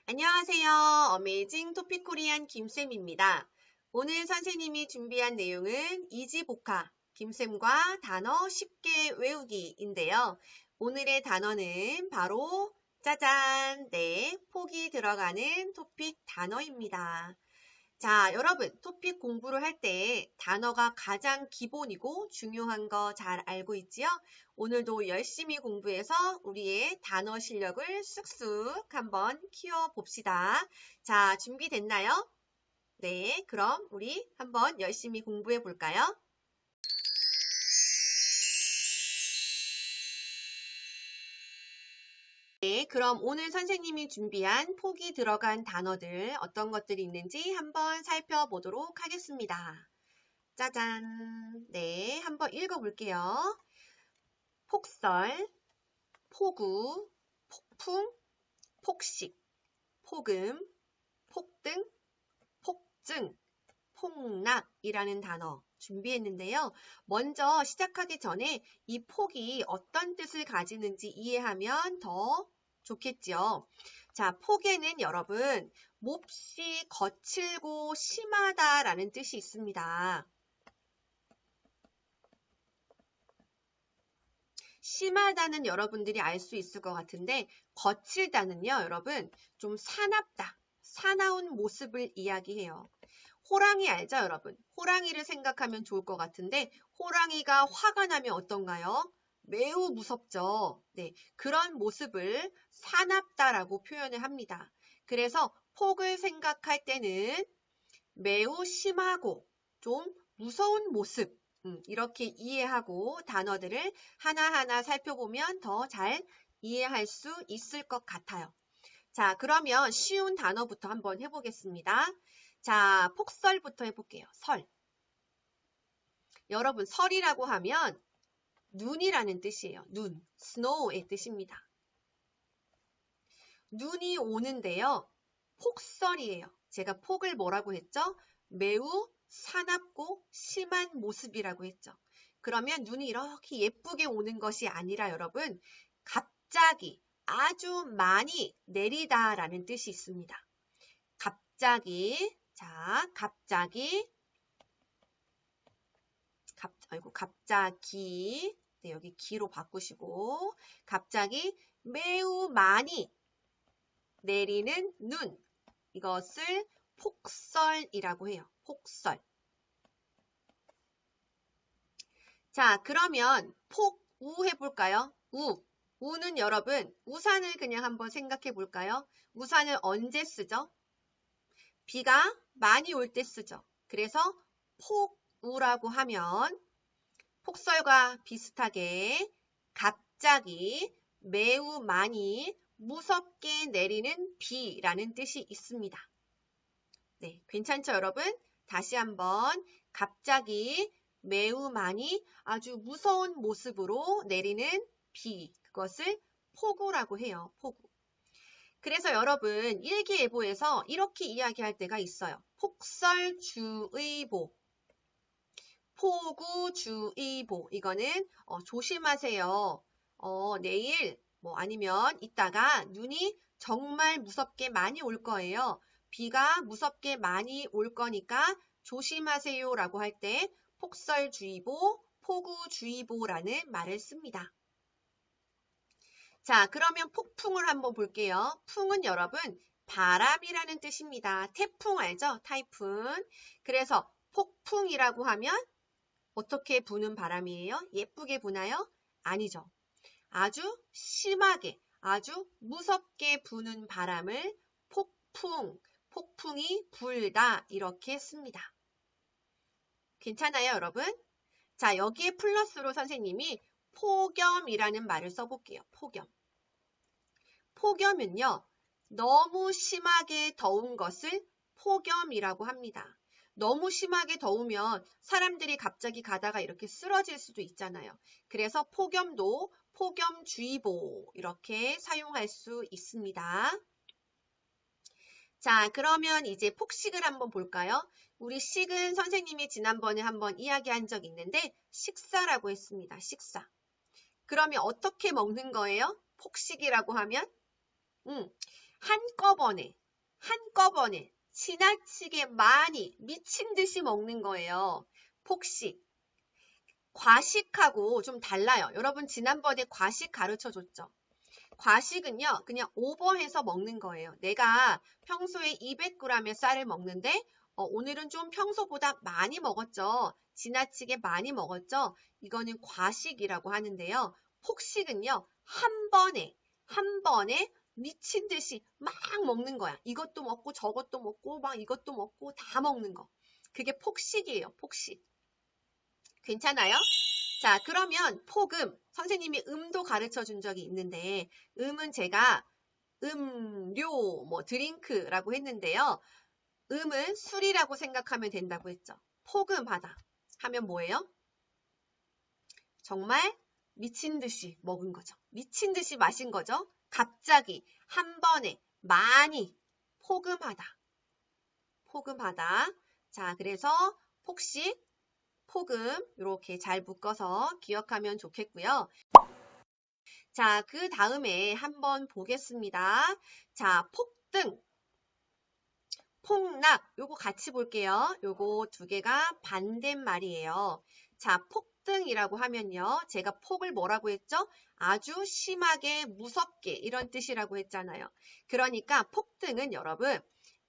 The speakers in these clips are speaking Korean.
안녕하세요. 어메이징 토픽 코리안 김쌤입니다. 오늘 선생님이 준비한 내용은 이지복화, 김쌤과 단어 쉽게 외우기인데요. 오늘의 단어는 바로 짜잔! 네, 폭이 들어가는 토픽 단어입니다. 자, 여러분, 토픽 공부를 할 때 단어가 가장 기본이고 중요한 거 잘 알고 있지요? 오늘도 열심히 공부해서 우리의 단어 실력을 쑥쑥 한번 키워봅시다. 자, 준비됐나요? 네, 그럼 우리 한번 열심히 공부해 볼까요? 네, 그럼 오늘 선생님이 준비한 폭이 들어간 단어들 어떤 것들이 있는지 한번 살펴보도록 하겠습니다. 짜잔. 네, 한번 읽어볼게요. 폭설, 폭우, 폭풍, 폭식, 폭음, 폭등, 폭증, 폭락이라는 단어 준비했는데요. 먼저 시작하기 전에 이 폭이 어떤 뜻을 가지는지 이해하면 더 좋겠죠. 자, 폭에는 여러분 몹시 거칠고 심하다라는 뜻이 있습니다. 심하다는 여러분들이 알 수 있을 것 같은데 거칠다는요, 여러분 좀 사납다, 사나운 모습을 이야기해요. 호랑이 알죠, 여러분? 호랑이를 생각하면 좋을 것 같은데 호랑이가 화가 나면 어떤가요? 매우 무섭죠. 네, 그런 모습을 사납다라고 표현을 합니다. 그래서 폭을 생각할 때는 매우 심하고 좀 무서운 모습, 이렇게 이해하고 단어들을 하나하나 살펴보면 더 잘 이해할 수 있을 것 같아요. 자, 그러면 쉬운 단어부터 한번 해보겠습니다. 자, 폭설부터 해볼게요. 설. 여러분, 설이라고 하면 눈이라는 뜻이에요. 눈, snow의 뜻입니다. 눈이 오는데요. 폭설이에요. 제가 폭을 뭐라고 했죠? 매우 사납고 심한 모습이라고 했죠. 그러면 눈이 이렇게 예쁘게 오는 것이 아니라 여러분, 갑자기 아주 많이 내리다라는 뜻이 있습니다. 갑자기, 자, 갑자기, 갑자기, 네, 여기 기로 바꾸시고, 갑자기 매우 많이 내리는 눈, 이것을 폭설이라고 해요. 폭설. 자, 그러면 폭우 해볼까요? 우는 여러분, 우산을 그냥 한번 생각해 볼까요? 우산을 언제 쓰죠? 비가 많이 올 때 쓰죠. 그래서 폭우라고 하면 폭설과 비슷하게 갑자기 매우 많이 무섭게 내리는 비라는 뜻이 있습니다. 네, 괜찮죠, 여러분? 다시 한번 갑자기 매우 많이 아주 무서운 모습으로 내리는 비, 그것을 폭우라고 해요. 폭우. 그래서 여러분 일기예보에서 이렇게 이야기할 때가 있어요. 폭설주의보, 폭우주의보. 이거는 조심하세요. 내일 아니면 이따가 눈이 정말 무섭게 많이 올 거예요. 비가 무섭게 많이 올 거니까 조심하세요 라고 할 때 폭설주의보, 폭우주의보라는 말을 씁니다. 자, 그러면 폭풍을 한번 볼게요. 풍은 여러분 바람이라는 뜻입니다. 태풍 알죠? 타이푼. 그래서 폭풍이라고 하면 어떻게 부는 바람이에요? 예쁘게 부나요? 아니죠. 아주 심하게, 아주 무섭게 부는 바람을 폭풍, 폭풍이 불다 이렇게 씁니다. 괜찮아요, 여러분? 자, 여기에 플러스로 선생님이 폭염이라는 말을 써볼게요. 폭염. 폭염은요, 너무 심하게 더운 것을 폭염이라고 합니다. 너무 심하게 더우면 사람들이 갑자기 가다가 이렇게 쓰러질 수도 있잖아요. 그래서 폭염도 폭염주의보 이렇게 사용할 수 있습니다. 자, 그러면 이제 폭식을 한번 볼까요? 우리 식은 선생님이 지난번에 한번 이야기한 적 있는데 식사라고 했습니다. 식사. 그러면 어떻게 먹는 거예요? 폭식이라고 하면 한꺼번에 지나치게 많이 미친 듯이 먹는 거예요. 폭식. 과식하고 좀 달라요. 여러분 지난번에 과식 가르쳐줬죠. 과식은요, 그냥 오버해서 먹는 거예요. 내가 평소에 200g의 쌀을 먹는데 오늘은 좀 평소보다 많이 먹었죠. 지나치게 많이 먹었죠. 이거는 과식이라고 하는데요. 폭식은요, 한 번에 미친 듯이 막 먹는 거야. 이것도 먹고 저것도 먹고 막 이것도 먹고 다 먹는 거. 그게 폭식이에요. 폭식. 괜찮아요? 자, 그러면 폭음. 선생님이 음도 가르쳐 준 적이 있는데 음은 제가 음료, 드링크라고 했는데요. 음은 술이라고 생각하면 된다고 했죠. 폭음하다 하면 뭐예요? 정말 미친 듯이 먹은 거죠. 미친 듯이 마신 거죠. 갑자기 한 번에 많이 폭음하다. 자, 그래서 폭식, 폭음 이렇게 잘 묶어서 기억하면 좋겠고요. 자, 그 다음에 한번 보겠습니다. 자, 폭등, 폭락 요거 같이 볼게요. 요거 두 개가 반대말이에요. 자, 폭등이라고 하면요. 제가 폭을 뭐라고 했죠? 아주 심하게, 무섭게 이런 뜻이라고 했잖아요. 그러니까 폭등은 여러분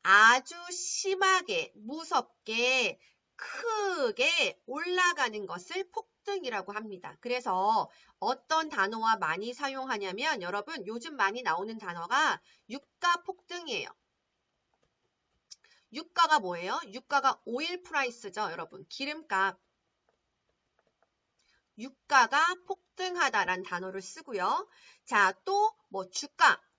아주 심하게, 무섭게, 크게 올라가는 것을 폭등이라고 합니다. 그래서 어떤 단어와 많이 사용하냐면 여러분 요즘 많이 나오는 단어가 유가 폭등이에요. 유가가 뭐예요? 유가가 오일 프라이스죠, 여러분. 기름값. 유가가 폭등하다라는 단어를 쓰고요. 자, 또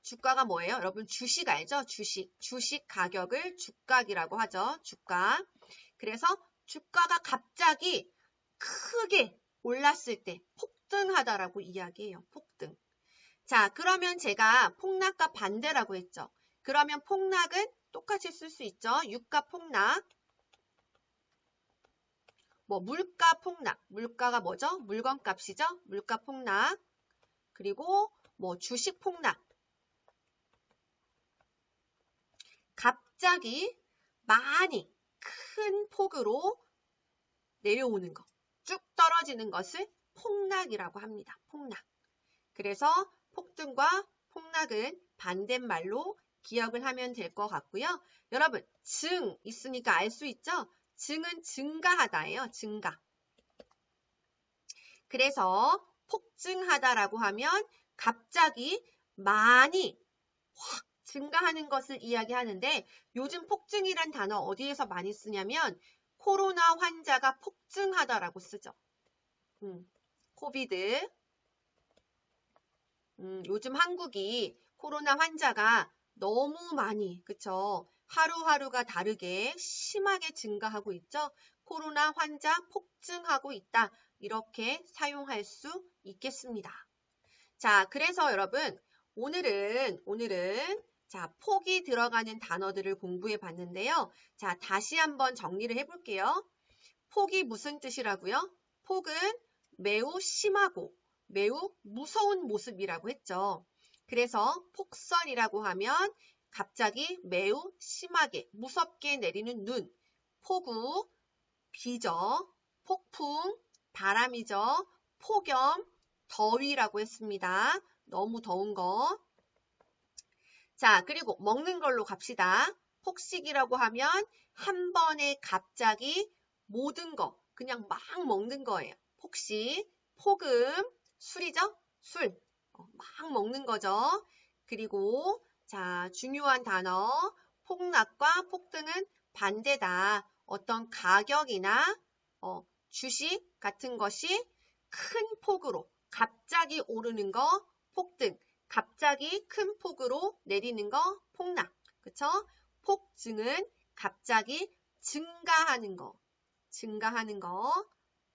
주가가 뭐예요? 여러분 주식 알죠? 주식 가격을 주가이라고 하죠. 주가. 그래서 주가가 갑자기 크게 올랐을 때 폭등하다라고 이야기해요. 폭등. 자, 그러면 제가 폭락과 반대라고 했죠. 그러면 폭락은 똑같이 쓸 수 있죠. 유가 폭락. 물가 폭락. 물가가 뭐죠? 물건값이죠. 물가 폭락. 그리고 주식 폭락. 갑자기 많이 큰 폭으로 내려오는 거. 쭉 떨어지는 것을 폭락이라고 합니다. 폭락. 그래서 폭등과 폭락은 반대말로 기억을 하면 될 것 같고요. 여러분, 증 있으니까 알 수 있죠? 증은 증가하다예요. 증가. 그래서 폭증하다라고 하면 갑자기 많이 확 증가하는 것을 이야기하는데 요즘 폭증이란 단어 어디에서 많이 쓰냐면 코로나 환자가 폭증하다라고 쓰죠. 코비드. 요즘 한국이 코로나 환자가 너무 많이, 그쵸? 하루하루가 다르게 심하게 증가하고 있죠? 코로나 환자 폭증하고 있다. 이렇게 사용할 수 있겠습니다. 자, 그래서 여러분, 오늘은 자, 폭이 들어가는 단어들을 공부해 봤는데요. 자, 다시 한번 정리를 해볼게요. 폭이 무슨 뜻이라고요? 폭은 매우 심하고 매우 무서운 모습이라고 했죠. 그래서 폭설이라고 하면 갑자기 매우 심하게 무섭게 내리는 눈, 폭우, 비죠, 폭풍, 바람이죠, 폭염, 더위라고 했습니다. 너무 더운 거. 자, 그리고 먹는 걸로 갑시다. 폭식이라고 하면 한 번에 갑자기 모든 거 그냥 막 먹는 거예요. 폭식, 폭음, 술이죠? 술. 막 먹는 거죠. 그리고 자, 중요한 단어 폭락과 폭등은 반대다. 어떤 가격이나 주식 같은 것이 큰 폭으로 갑자기 오르는 거 폭등, 갑자기 큰 폭으로 내리는 거 폭락. 그쵸? 폭증은 갑자기 증가하는 거.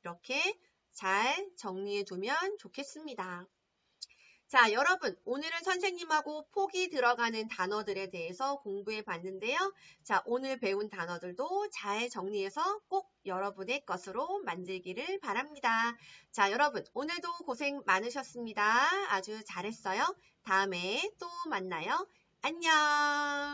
이렇게 잘 정리해 두면 좋겠습니다. 자, 여러분, 오늘은 선생님하고 폭이 들어가는 단어들에 대해서 공부해 봤는데요. 자, 오늘 배운 단어들도 잘 정리해서 꼭 여러분의 것으로 만들기를 바랍니다. 자, 여러분, 오늘도 고생 많으셨습니다. 아주 잘했어요. 다음에 또 만나요. 안녕!